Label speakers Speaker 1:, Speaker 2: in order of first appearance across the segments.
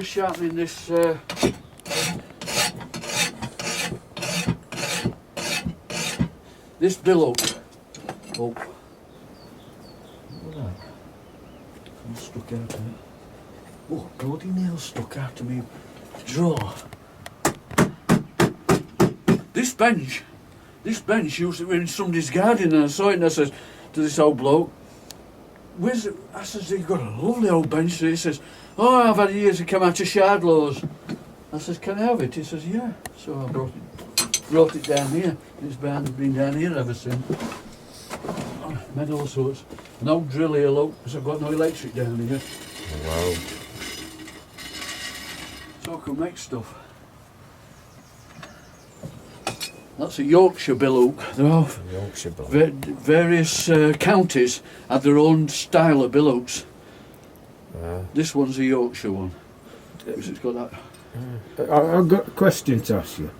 Speaker 1: just sharpening this. This billow. Oh. Look at that. I'm stuck out of it. Oh, bloody nail stuck out of me drawer. This bench used to be in somebody's garden, and I saw it and I said to this old bloke, where's it? I says, you've got a lovely old bench. He says, oh, I've had it years to come out of Shardlow's. I says, can I have it? He says, yeah. So I brought it down here. It's been down here ever since. Made all sorts. An old drill here, look, because I've got no electric down here.
Speaker 2: Wow.
Speaker 1: So I can make stuff. That's a Yorkshire billow.
Speaker 2: Yorkshire billow.
Speaker 1: Various counties have their own style of billows. This one's a Yorkshire one. It's got that.
Speaker 3: I've got a question to ask you.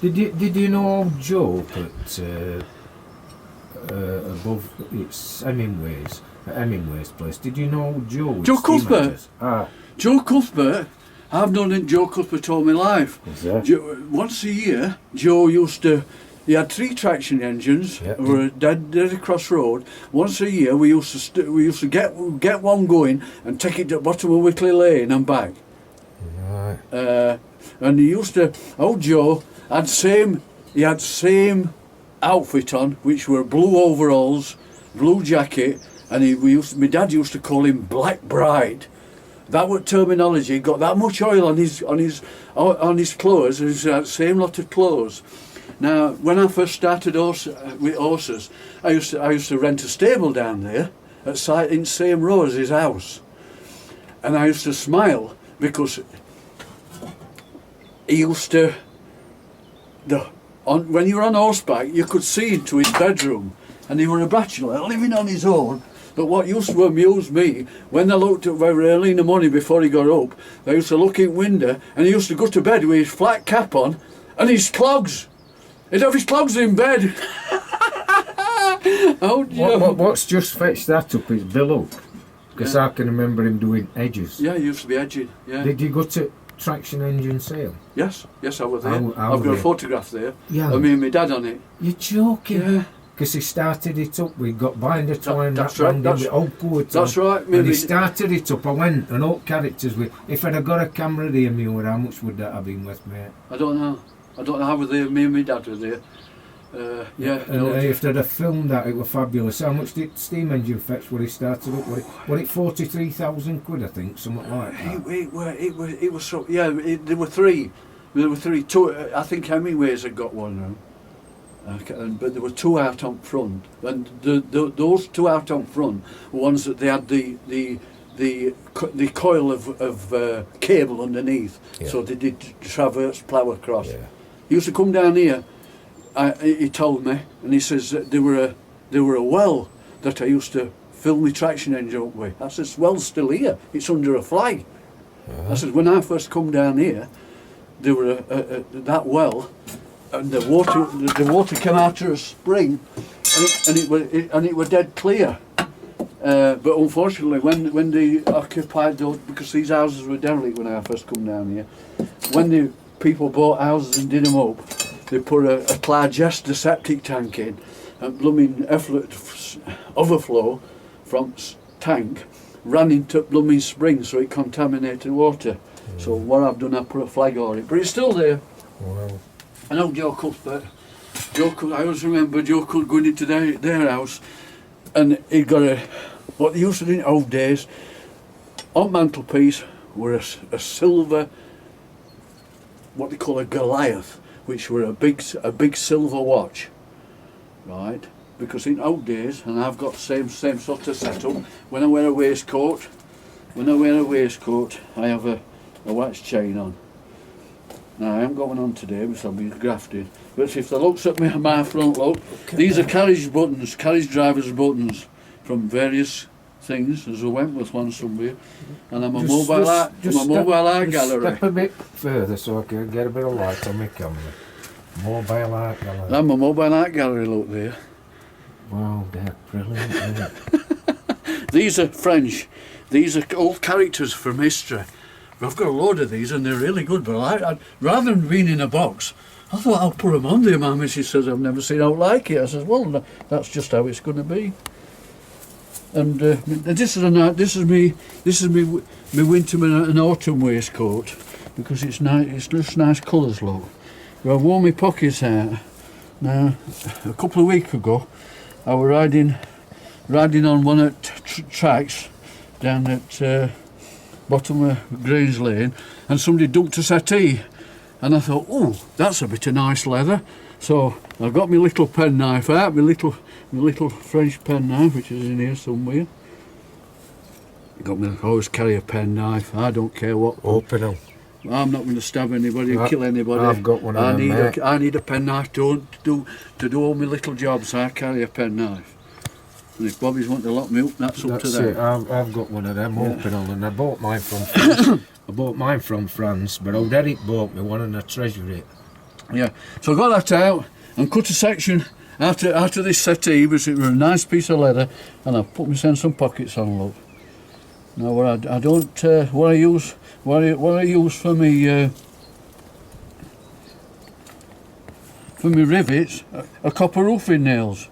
Speaker 3: Did you know old Joe at above it's Hemingway's place? Did you know old Joe?
Speaker 1: Joe Cuthbert.
Speaker 3: Ah.
Speaker 1: Joe Cuthbert. I've known Joe Cuthbert all my life.
Speaker 3: Is that?
Speaker 1: Once a year, Joe he had 3 traction engines.
Speaker 2: Yep.
Speaker 1: We were dead across the road. Once a year, we used to get one going and take it to the bottom of Wickley Lane and back.
Speaker 2: Right.
Speaker 1: And old Joe had same outfit on, which were blue overalls, blue jacket, and my dad used to call him Black Bride. That was terminology. He got that much oil on his clothes, and he had the same lot of clothes. Now, when I first started with horses, I used to rent a stable down there in the same row as his house, and I used to smile because he used to. When you were on horseback, you could see into his bedroom, and he was a bachelor living on his own. But what used to amuse me, when they looked up very early in the morning before he got up, they used to look in window, and he used to go to bed with his flat cap on and his clogs. He'd have his clogs in bed. Oh,
Speaker 3: what's just fetched that up is Bill Oak, because I can remember him doing edges.
Speaker 1: Yeah, he used to be edging. Yeah.
Speaker 3: Did you go to traction engine sale?
Speaker 1: Yes, I was there.
Speaker 3: I've
Speaker 1: got a photograph there.
Speaker 3: Yeah.
Speaker 1: Of me and my dad on it.
Speaker 3: You're joking?
Speaker 1: Yeah.
Speaker 3: Because he started it up, we got binder twine
Speaker 1: That's right.
Speaker 3: with old coat.
Speaker 1: That's right.
Speaker 3: And he started it up. I went and all characters with. If I'd have got a camera there, how much would that have been worth, mate?
Speaker 1: I don't know how were there. Me and my dad were there. Yeah.
Speaker 3: And if they'd have filmed that, it was fabulous. How much did steam engine fetch when he started up? Was it 43,000 quid? I think, something like that.
Speaker 1: It was so. Yeah. There were 3. There were 3. 2. I think Hemingway's had got one now. But there were 2 out on front, and those 2 out on front were ones that they had the coil of cable underneath, so they did traverse plough across. Yeah. He used to come down here. He told me, and he says that there were a well that I used to fill my traction engine up with. I says, well's still here. It's under a flag. I says, when I first come down here, there were that well. And the water came out of a spring, and it was dead clear. But unfortunately, when they occupied those, because these houses were derelict when I first come down here, when the people bought houses and did them up, they put a Clargester septic tank in, and blooming effluent overflow from tank ran into blooming spring, so it contaminated water. So what I've done, I put a flag on it, but it's still there.
Speaker 2: Wow.
Speaker 1: I know Joe Cuthbert. I always remember Joe Cuthbert going into their house, and he'd got what they used to do in old days, on mantelpiece were a silver, what they call a Goliath, which were a big silver watch, right? Because in old days, and I've got the same sort of setup, when I wear a waistcoat, I have a watch chain on. Now, I am going on today because I'll be grafted. But if they looks at my front look, these are carriage driver's buttons from various things. There's a Wentworth one somewhere. And I'm a mobile art gallery.
Speaker 3: Step a bit further so I can get a bit of light on my camera. Mobile art gallery.
Speaker 1: I'm a mobile art gallery, look there.
Speaker 3: Wow, they're brilliant, isn't it?
Speaker 1: These are French. These are old characters from history. I've got a load of these and they're really good, but rather than being in a box, I thought I'll put them on there. My missus says I've never seen out like it. I says, well, that's just how it's going to be. And this is me winter and autumn waistcoat because it's nice. It's just nice colours, look. But I've worn my pockets out. Now, a couple of weeks ago, I was riding on one of tracks down at bottom of Grange Lane, and somebody dumped a settee, and I thought, oh, that's a bit of nice leather. So I got my little penknife out, my little French penknife, which is in here somewhere. I always carry a penknife. I don't care what.
Speaker 2: Open them.
Speaker 1: I'm not going to stab anybody or kill anybody.
Speaker 2: I've got one of them, mate.
Speaker 1: I need a penknife to do all my little jobs. I carry a penknife. And if Bobbies want to lock me up, that's up to them.
Speaker 3: I've got one of them, open them, and I bought mine from France. I bought mine from France, but old Eric bought me one and I treasure it.
Speaker 1: Yeah, so I got that out and cut a section out of this settee, which was a nice piece of leather, and I put myself some pockets on, look. Now what I don't what I use for me rivets are copper roofing nails,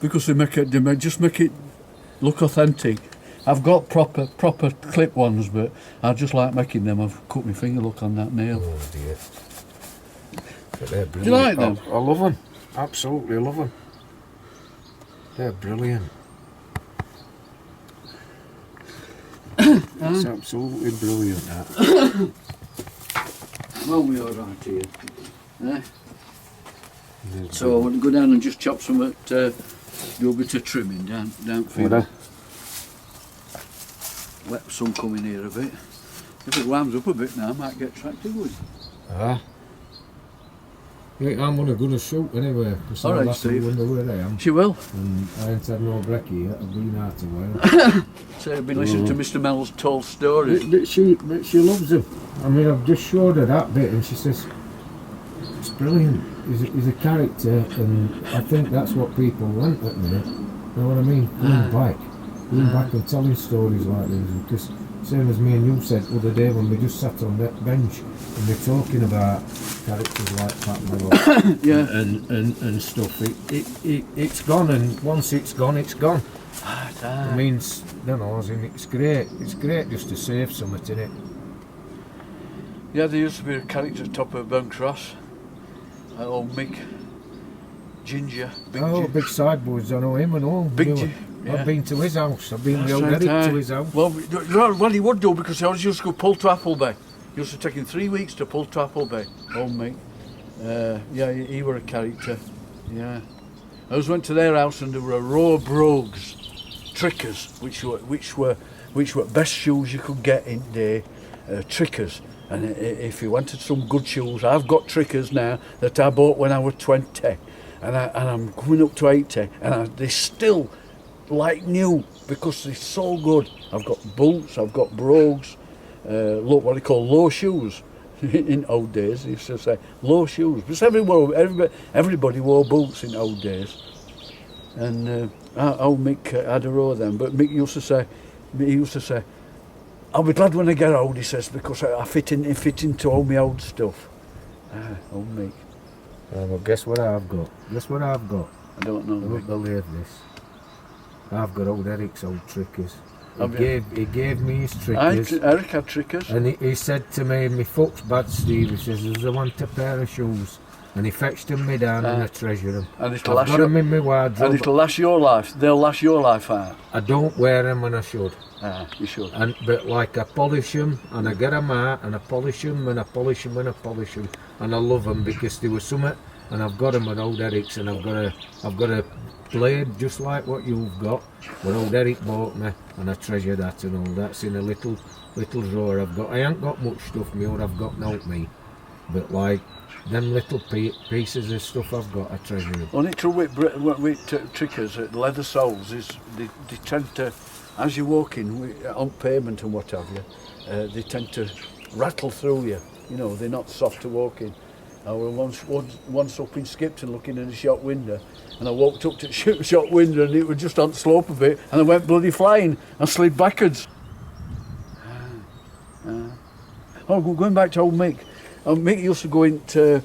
Speaker 1: because they just make it look authentic. I've got proper clip ones, but I just like making them. I've cut my finger, look, on that nail.
Speaker 2: Oh dear. But they're brilliant.
Speaker 1: Do you like them?
Speaker 3: I love them. Absolutely love them. They're brilliant. It's absolutely brilliant, that.
Speaker 1: Well, we're all right here. Eh? So I want to go down and just chop some do a bit of trimming down further. Let the sun come in here a bit. If it warms up a bit now, I might get tractor wood.
Speaker 3: Ah. Yeah, I'm going to go to shoot anyway.
Speaker 1: All right, Steve.
Speaker 3: Wonder where I am.
Speaker 1: She will.
Speaker 3: And I ain't had no brekkie yet. I've been out a while.
Speaker 1: So I've been listening to Mr. Mell's told stories.
Speaker 3: But she loves him. I mean, I've just showed her that bit, and she says it's brilliant. He's a character, and I think that's what people want at the minute. You know what I mean? Going back and telling stories like this, because same as me and you said the other day when we just sat on that bench and we're talking about characters like Pat Mello
Speaker 1: yeah.
Speaker 3: and stuff. It's gone, and once it's gone, it's gone. It means, you know, as in it's great. It's great just to save something in it.
Speaker 1: Yeah, there used to be a character top of Burn Cross. Old Mick Ginger.
Speaker 3: Big sideboards, I know him and all.
Speaker 1: Yeah.
Speaker 3: I've been to his house. I've been with Eric to his house.
Speaker 1: Well, he would do, because I was used to go pull to Appleby. It used to take him 3 weeks to pull to Appleby. Old Mick. Yeah, he were a character. Yeah. I just went to their house and there were a row of brogues, trickers, which were best shoes you could get in there, trickers. And if you wanted some good shoes, I've got trickers now that I bought when I was 20, and I'm coming up to 80, and they're still like new because they're so good. I've got boots, I've got brogues, look, what they call low shoes. In old days, they used to say low shoes, because everybody wore boots in old days. And old Mick had a row of them, but Mick used to say, I'll be glad when I get old, he says, because I fit into all my old stuff. Old Mick.
Speaker 3: Well, guess what I've got?
Speaker 1: I don't know.
Speaker 3: I won't believe this. I've got old Eric's old trickers. He gave me his trickers.
Speaker 1: Eric had trickers.
Speaker 3: And he said to me, my foot's bad, Steve. He says, I want a pair of shoes. And he fetched them me down and I treasure them.
Speaker 1: And
Speaker 3: I've got them in my wardrobe.
Speaker 1: And it'll last your life. They'll last your life out.
Speaker 3: I don't wear them when I should.
Speaker 1: You should.
Speaker 3: But like I polish them and I get them out and I polish them and I polish them and I polish them. And I love them because they were something. And I've got them at old Eric's, and I've got a blade just like what you've got, what old Eric bought me, and I treasure that and all. That's in a little drawer I've got. I ain't got much stuff me, or I've got no me, but like them little pieces of stuff I've got, I treasure them.
Speaker 1: Only trouble with trickers, leather soles, is they tend to, as you walk in on pavement and what have you, they tend to rattle through you. You know, they're not soft to walk in. I was once up in Skipton looking in a shop window, and I walked up to the shop window and it was just on the slope a bit, and I went bloody flying. I slid backwards. going back to old Mick. Mick used to go into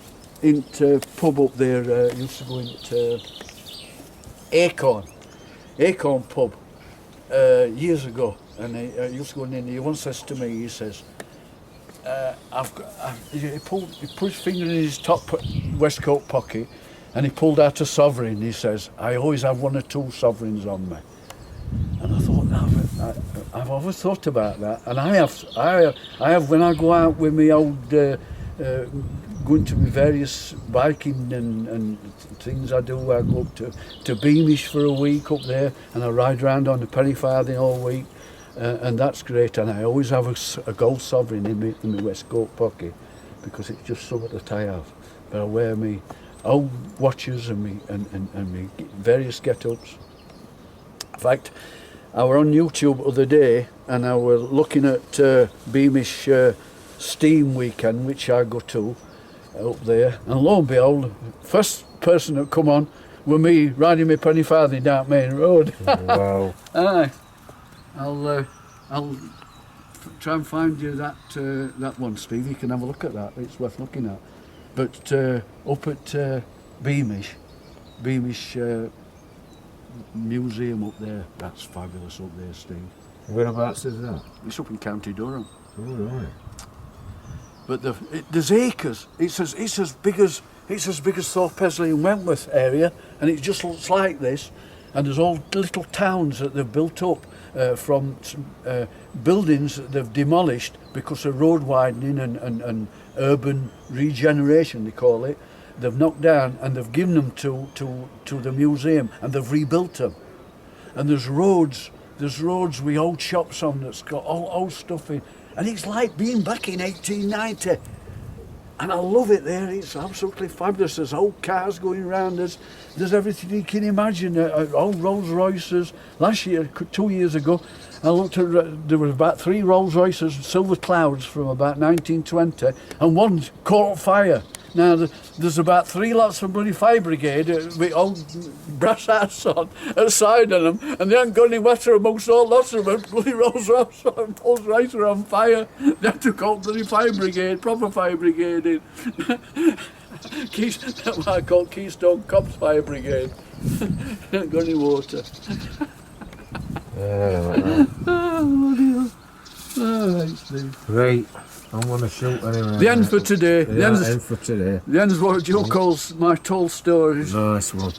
Speaker 1: pub up there. Used to go into Acorn pub years ago, and he used to go in. He once says to me, he says, he put his finger in his top waistcoat pocket, and he pulled out a sovereign. He says, I always have 1 or 2 sovereigns on me. And I thought, I've always thought about that, and I have when I go out with my old, going to my various biking and things I do. I go up to Beamish for a week up there, and I ride around on the penny farthing all week, and that's great. And I always have a gold sovereign in my waistcoat pocket, because it's just something that I have. But I wear me old watches and me various get-ups. In fact, I were on YouTube the other day, and I were looking at Beamish Steam Weekend, which I go to up there, and lo and behold, first person that come on were me riding my penny farthing down Main Road.
Speaker 2: Wow.
Speaker 1: Aye, I'll try and find you that one, Steve. You can have a look at that. It's worth looking at. But up at Beamish Museum up there, that's fabulous up there, Steve.
Speaker 3: Whereabouts is that?
Speaker 1: It's up in County Durham.
Speaker 3: Oh, right.
Speaker 1: But there's acres. It's as big as Thorpe Esley and Wentworth area, and it just looks like this. And there's all little towns that they've built up from buildings that they've demolished because of road widening and urban regeneration, they call it. They've knocked down and they've given them to the museum, and they've rebuilt them. And there's roads with old shops on that's got all old stuff in. And it's like being back in 1890. And I love it there. It's absolutely fabulous. There's old cars going around. There's everything you can imagine. Old Rolls Royces. Last year, 2 years ago, I looked at, there were about 3 Rolls Royces, Silver Clouds from about 1920, and one caught fire. Now, there's about 3 lots of bloody fire brigade with old brass hats on outside of them, and they haven't got any water amongst all lots of them. Bloody Rolls Royce are on fire. They have to call bloody fire brigade, proper fire brigade in. That's what I call Keystone Cops Fire Brigade. They haven't got any water. Oh, bloody hell. Oh, right, Steve.
Speaker 3: Right. I'm going to shoot anyway.
Speaker 1: The end for today.
Speaker 3: Yeah, end for today.
Speaker 1: The end is what Joe calls my tall stories.
Speaker 3: Nice one.